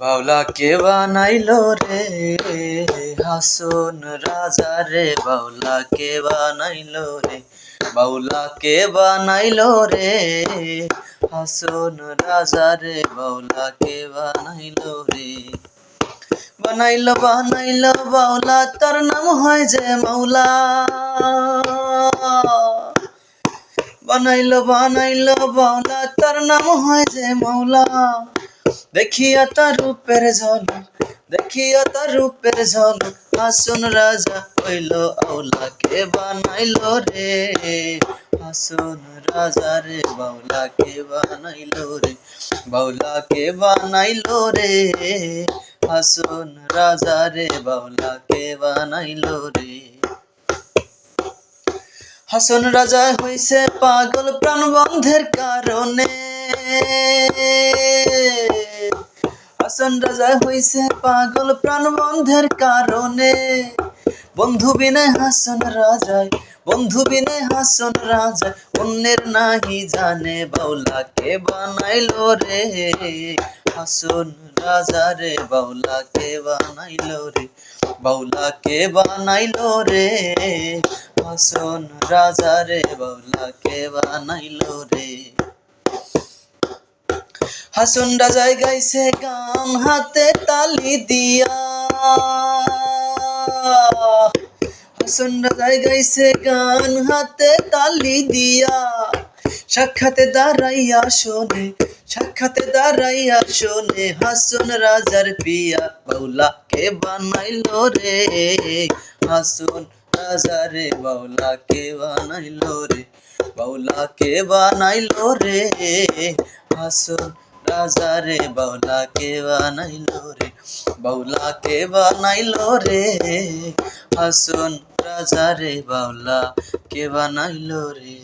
বাউলা কে বানাইলো রে হাসন রাজা রে, বাউলা কে বানাইলো রে, বাউলা কে বানাইলো রে হাসন রাজা রে, বাউলা কে বানাইলো রে। বানাইলো বানাইলো বাউলা, তার নাম হয় যে মাওলা। বানাইলো বানাইলো বাউলা, তার নাম হয় যে মাওলা। দেখিয়া তার রূপের ঝলক, দেখিয়া তার রূপের ঝলক, হাসন রাজা হইল আউলা। কে বানাইলো রে হাসন রাজা রে, বাউলা কে বানাইলো রে, বাউলা কে বানাইলো রে হাসন রাজা রে, বাউলা কে বানাইলো রে। হাসন রাজা হইছে পাগল প্রাণ বন্ধের কারণে, হাসন রাজা হইছে পাগল প্রাণ বন্ধের কারণে। বন্ধু বিনে হাসন রাজায়, বন্ধু বিনে হাসন রাজায়, অন্যের নাহি জানে। বাউলা কে বানাইলো রে হাসন রাজা রে, বাউলা কে বানাইলো রে, বাউলা কে বানাইলো রে হাসন রাজা রে, বাউলা কে বানাইলো রে। হাসন রাজায় গাইছে গান হাতে তালি দিয়া, হাসন রাজায় গাইছে গান হাতে তালি দিয়া। সাক্ষাতে দাঁড়াইয়া শোনে, সাক্ষাতে দাঁড়াইয়া শোনে হাসন রাজার পিয়া। বাউলা কে বানাইলো রে হাসন রাজা রে, বাউলা কে বানাইলো রে, বাউলা কে বানাইলো রে হাসন রাজা রে, বাউলা কে বানাইলো রে, বাউলা কে বানাইলো রে হাসন রাজা রে, বাউলা কে বানাইলো রে।